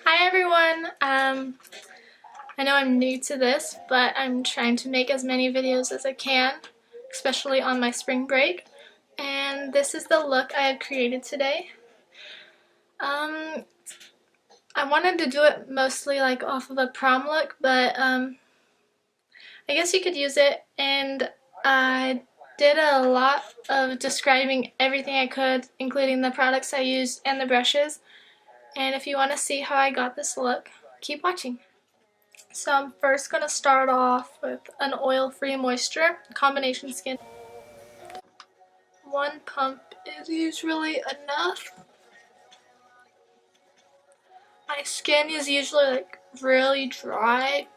Hi everyone! I know I'm new to this, but I'm trying to make as many videos as I can, especially on my spring break. And this is the look I have created today. I wanted to do it mostly like off of a prom look, but I guess you could use it, and I did a lot of describing everything I could, including the products I used and the brushes. And if you want to see how I got this look, keep watching. So I'm first going to start off with an oil-free moisture, combination skin. One pump is usually enough. My skin is usually like really dry.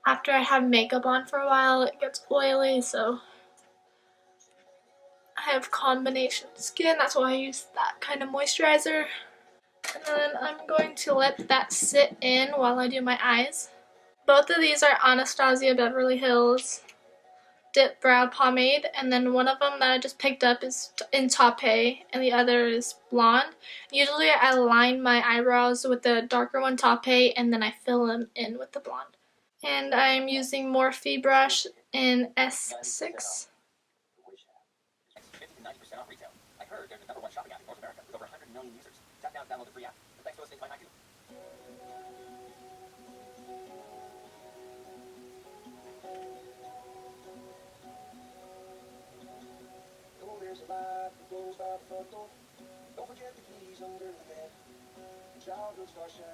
After I have makeup on for a while, it gets oily, so I have combination skin. That's why I use that kind of moisturizer. And then I'm going to let that sit in while I do my eyes. Both of these are Anastasia Beverly Hills dipbrow pomade, and then one of them that I just picked up is in Taupe, and the other is blonde. Usually I line my eyebrows with the darker one, Taupe, and then I fill them in with the blonde. And I'm using Morphe brush in S6. Don't forget the keys under the bed. Childhood star shine,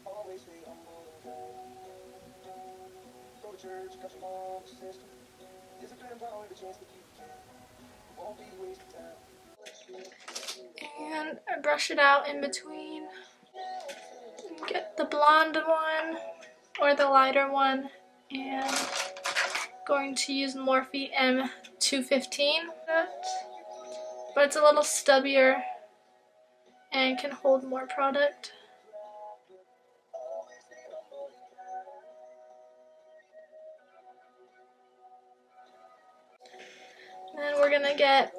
always stay humble and kind. Go to church, cut your mom's sister. Is a grandpa with a chance to keep you can. Won't be wasting time. And I brush it out in between. Get the blonde one or the lighter one, and going to use Morphe M215. But it's a little stubbier and can hold more product. Then we're gonna get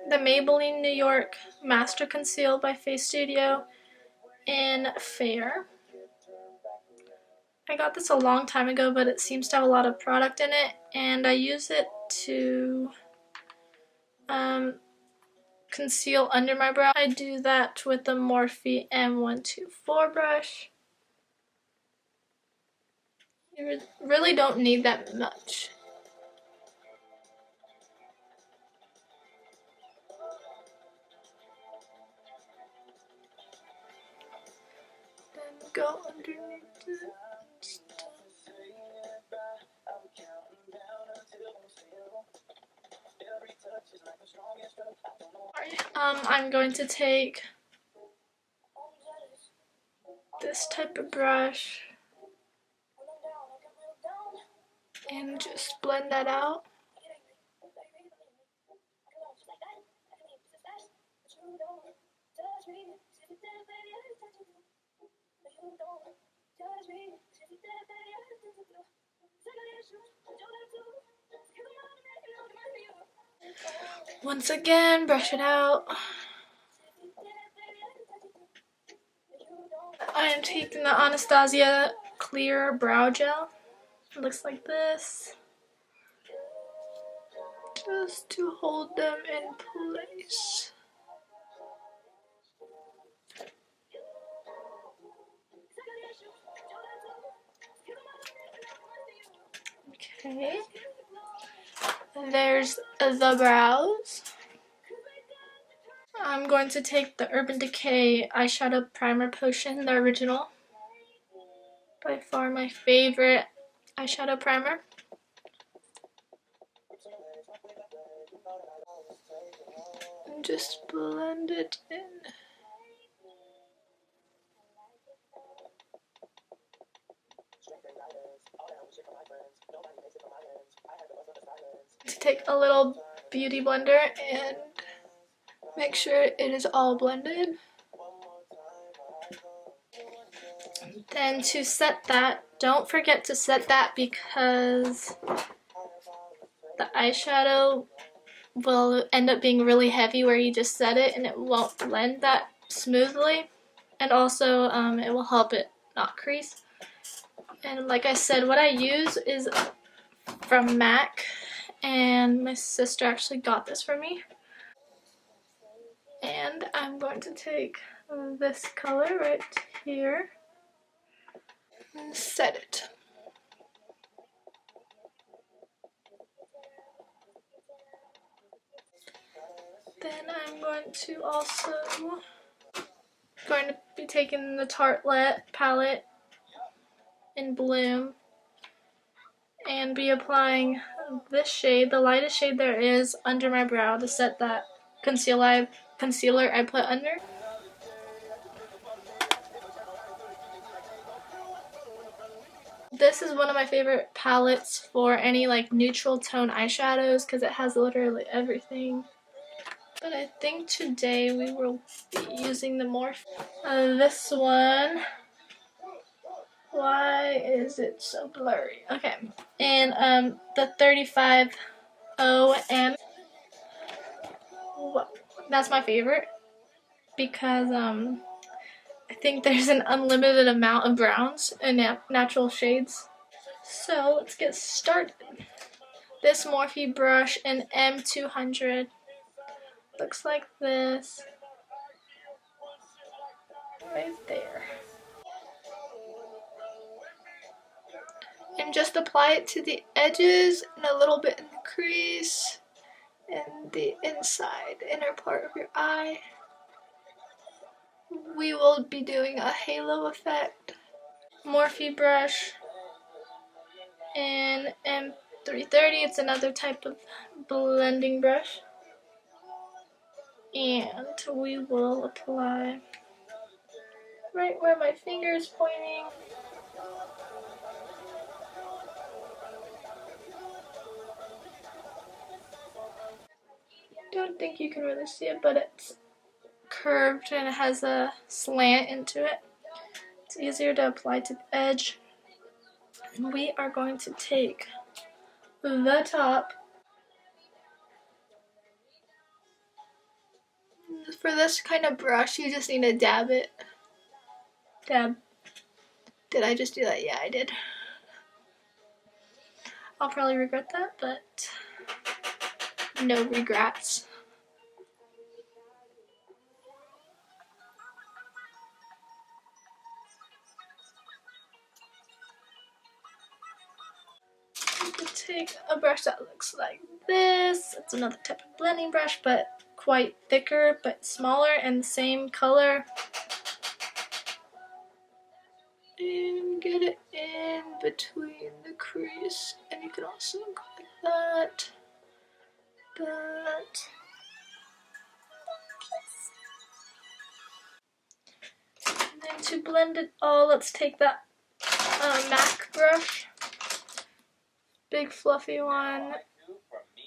the Maybelline New York Master Conceal by Face Studio in Fair. I got this a long time ago, but it seems to have a lot of product in it, and I use it to conceal under my brow. I do that with the Morphe M124 brush. You really don't need that much. Then go underneath it. I'm going to take this type of brush and just blend that out. Once again, brush it out. I am taking the Anastasia Clear Brow Gel. It looks like this. Just to hold them in place. Okay. And there's the brows. I'm going to take the Urban Decay Eyeshadow Primer Potion, the original. By far my favorite eyeshadow primer. And just blend it in. To take a little beauty blender and make sure it is all blended. Then to set that, don't forget to set that because the eyeshadow will end up being really heavy where you just set it and it won't blend that smoothly. and also it will help it not crease. And like I said, what I use is from MAC, and my sister actually got this for me. And I'm going to take this color right here and set it. Then I'm going to also be taking the Tarte palette in Bloom and be applying this shade, the lightest shade there is, under my brow to set that concealer I put under. This is one of my favorite palettes for any like neutral tone eyeshadows because it has literally everything. But I think today we will be using the Morphe. This one. Why is it so blurry? Okay. And the 35 OM. That's my favorite because I think there's an unlimited amount of browns and natural shades. So let's get started. This Morphe brush in M200 looks like this. Right there. And just apply it to the edges and a little bit in the crease and the inside inner part of your eye. We will be doing a halo effect. Morphe brush in M330. It's another type of blending brush. And we will apply right where my finger is pointing. Don't think you can really see it, but it's curved and it has a slant into it. It's easier to apply to the edge. And we are going to take the top. For this kind of brush, you just need to dab it. Dab. Did I just do that? Yeah, I did. I'll probably regret that, but no regrets. You can take a brush that looks like this. It's another type of blending brush, but quite thicker, but smaller and the same color. And get it in between the crease. And you can also go like that. That. And then to blend it all, let's take that MAC brush. Big fluffy one.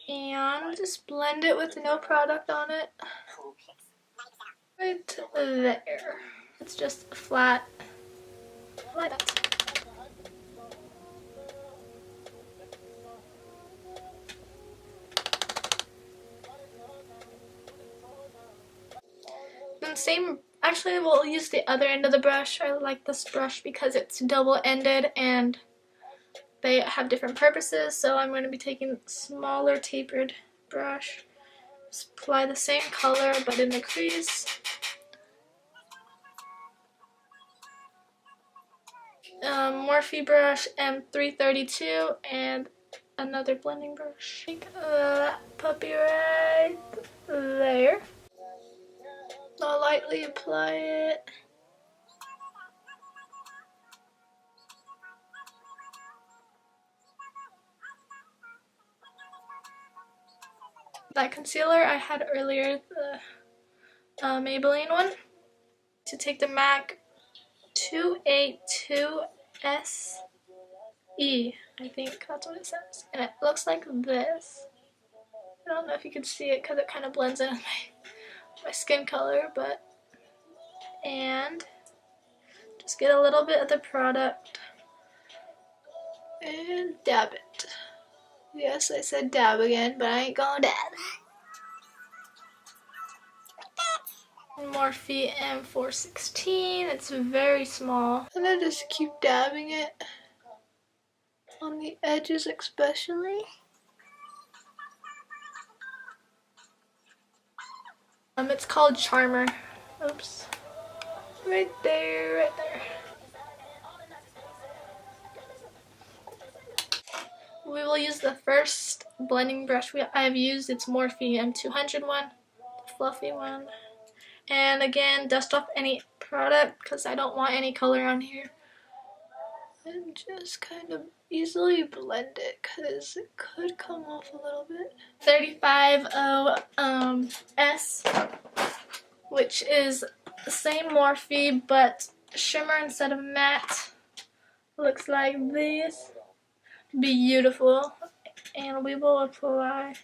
And just blend it with no product on it. Right there. It's just flat like that. And same, actually we'll use the other end of the brush. I like this brush because it's double-ended and they have different purposes, so I'm going to be taking a smaller tapered brush. Just apply the same color but in the crease. Morphe brush M332 and another blending brush. Take that puppy right there. I'll lightly apply it. That concealer I had earlier, the Maybelline one. To take the MAC 282SE, I think that's what it says. And it looks like this. I don't know if you can see it because it kind of blends in with my skin color, but, and just get a little bit of the product and dab it. Yes, I said dab again, but I ain't gonna dab. Morphe M416. It's very small. And I just keep dabbing it on the edges especially. It's called Charmer. Oops. Right there, right there. We will use the first blending brush I have used. It's Morphe M200 one, the fluffy one. And again, dust off any product because I don't want any color on here. And just kind of easily blend it because it could come off a little bit. 350 S, which is the same Morphe but shimmer instead of matte. Looks like this. Beautiful. And we will apply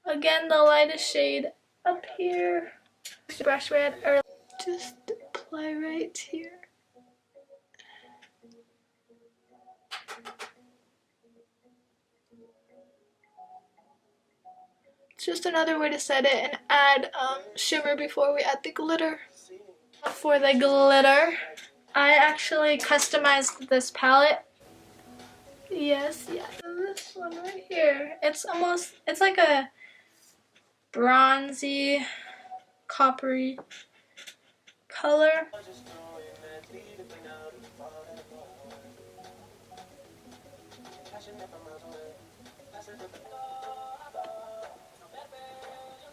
again the lightest shade up here. Brush red early. Just apply right here. It's just another way to set it and add shimmer before we add the glitter. For the glitter, I actually customized this palette. Yes. This one right here. It's like a bronzy, coppery color.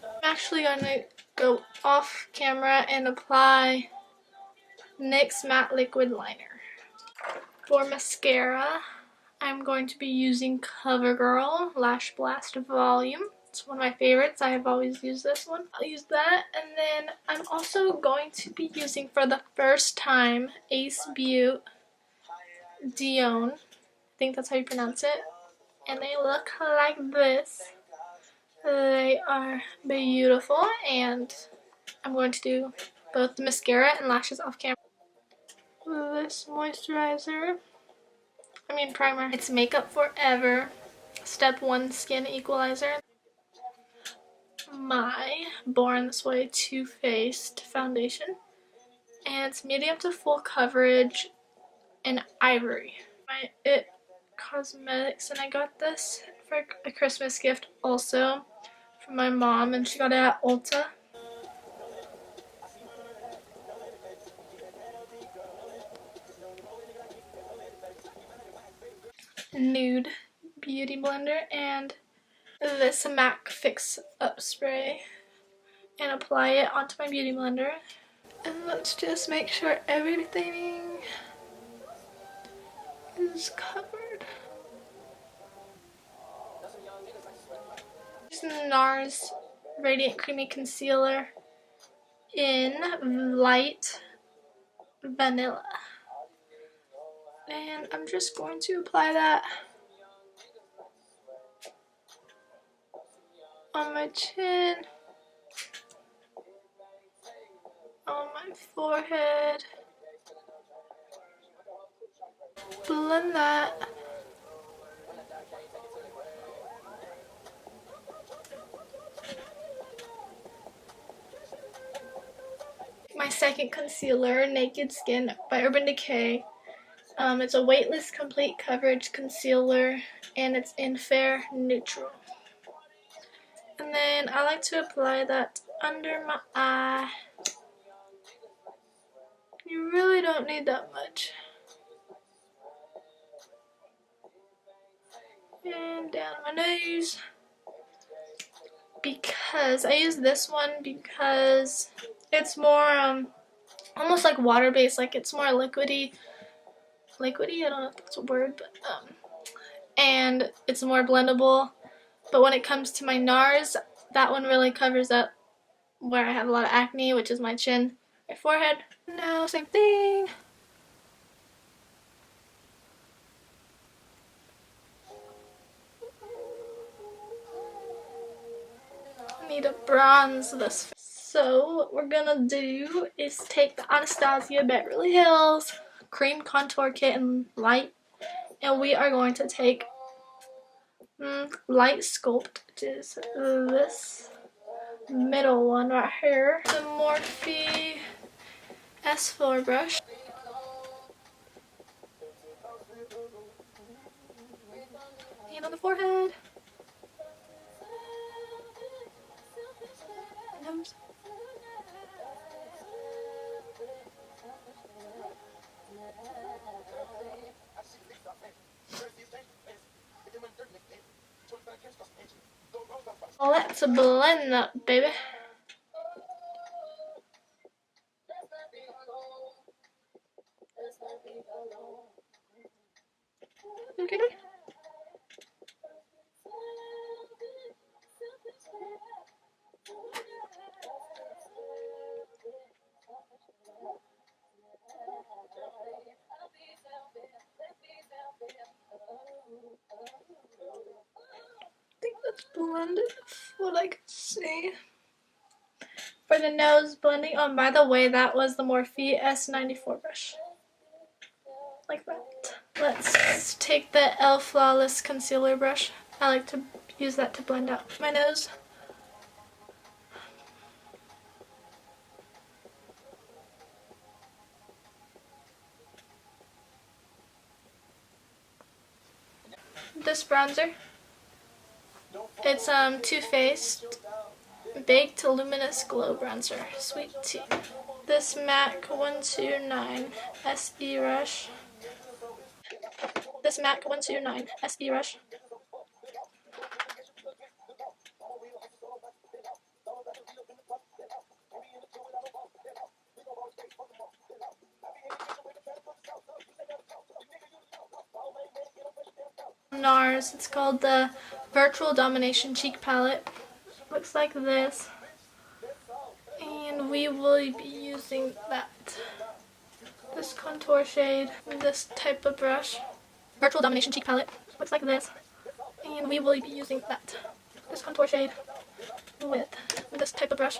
I'm actually going to go off camera and apply NYX Matte Liquid Liner. For mascara, I'm going to be using CoverGirl Lash Blast Volume. It's one of my favorites. I have always used this one. I'll use that, and then I'm also going to be using for the first time Ace Beaute Dione. I think that's how you pronounce it. And they look like this. They are beautiful, and I'm going to do both the mascara and lashes off camera. This moisturizer, primer. It's Makeup Forever Step 1 Skin Equalizer. My Born This Way Too Faced foundation, and it's medium to full coverage in ivory. My It Cosmetics, and I got this for a Christmas gift also from my mom, and she got it at Ulta. Nude Beauty Blender and this MAC Fix Up spray, and apply it onto my beauty blender. And let's just make sure everything is covered. This is NARS Radiant Creamy Concealer in Light Vanilla. And I'm just going to apply that on my chin, on my forehead, blend that. My second concealer, Naked Skin by Urban Decay. It's a weightless complete coverage concealer, and it's in Fair Neutral. And then I like to apply that under my eye. You really don't need that much. And down my nose. Because I use this one because it's more almost like water based, like it's more liquidy, I don't know if that's a word, but and it's more blendable. But when it comes to my NARS, that one really covers up where I have a lot of acne, which is my chin, my forehead. Now same thing. I need to bronze this face. So what we're gonna do is take the Anastasia Beverly Hills Cream Contour Kit in Light, and we are going to take Light Sculpt, which is this middle one right here. The Morphe S4 brush. And on the forehead. Nose. Let's blend that, baby. Okay. I think that's blended, what I can see. For the nose blending, oh, by the way, that was the Morphe S94 brush. Like that. Let's take the e.l.f. Flawless Concealer brush. I like to use that to blend out my nose. This bronzer, it's Too Faced Baked Luminous Glow Bronzer, Sweet Tea. This MAC 129 SE Rush. This MAC 129 SE Rush. NARS, it's called the Virtual Domination Cheek Palette. Looks like this. And we will be using that. This contour shade with this type of brush. Virtual Domination Cheek Palette. Looks like this. And we will be using that. This contour shade with this type of brush.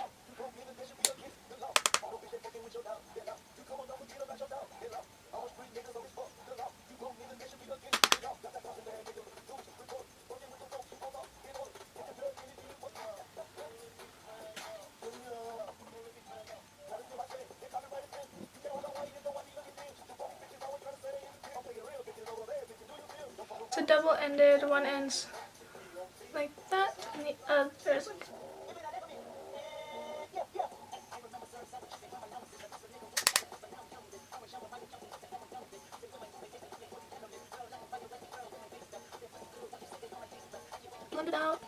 It's a double-ended, one ends like that, and the other is like. Blend it out.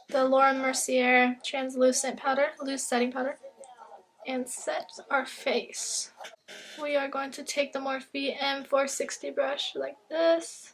The Laura Mercier translucent powder, loose setting powder, and set our face. We are going to take the Morphe M460 brush like this.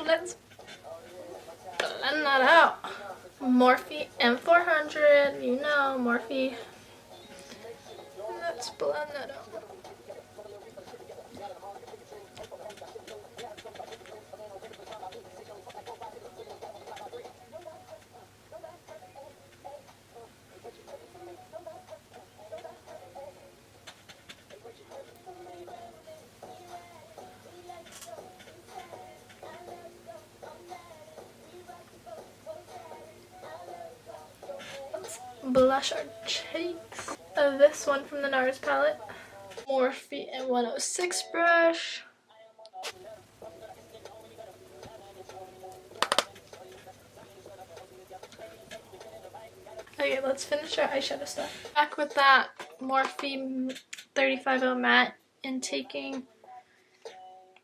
Let's blend that out. Morphe M400, you know, Morphe. Let's blend that out. Blush our cheeks. This one from the NARS palette. Morphe M106 brush. Okay, let's finish our eyeshadow stuff. Back with that Morphe 35O matte and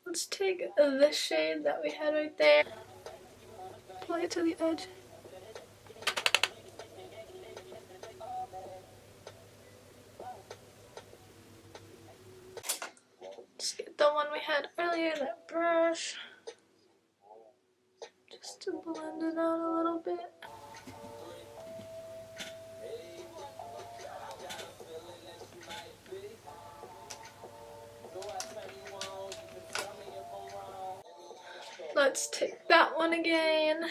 let's take this shade that we had right there, apply it to the edge. Let's get the one we had earlier, that brush, just to blend it out a little bit. Let's take that one again.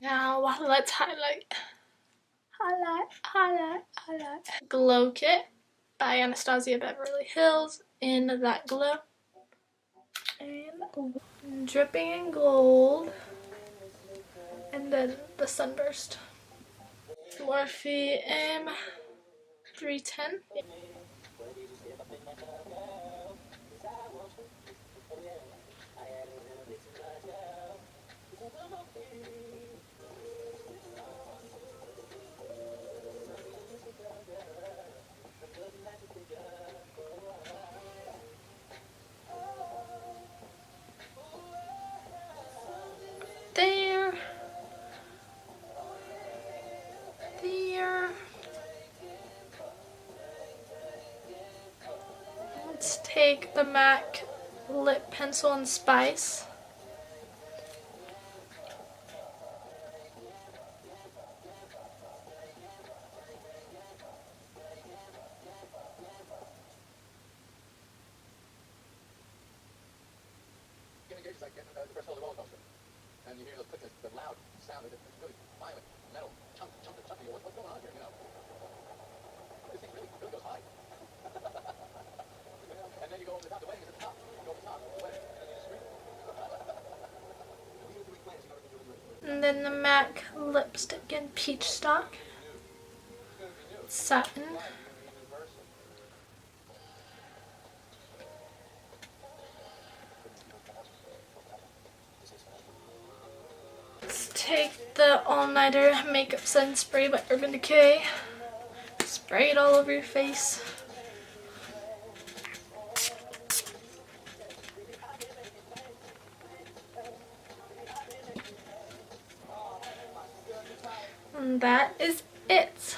Now let's highlight. Glow Kit by Anastasia Beverly Hills in that glow. And dripping in gold. And then the sunburst. Morphe M310. There. Let's take the MAC lip pencil and spice. It's like getting the first roller coaster, and you hear the click, the loud sound of it. It's really violent, metal, chunky. What's going on here? You know, this thing really goes high. And then you go over the top. The wedding is at the top. You go over the top. The wedding, and then you scream. And then the MAC lipstick in Peachstock. Satin. Let's take the All Nighter Makeup Setting Spray by Urban Decay. Spray it all over your face. And that is it.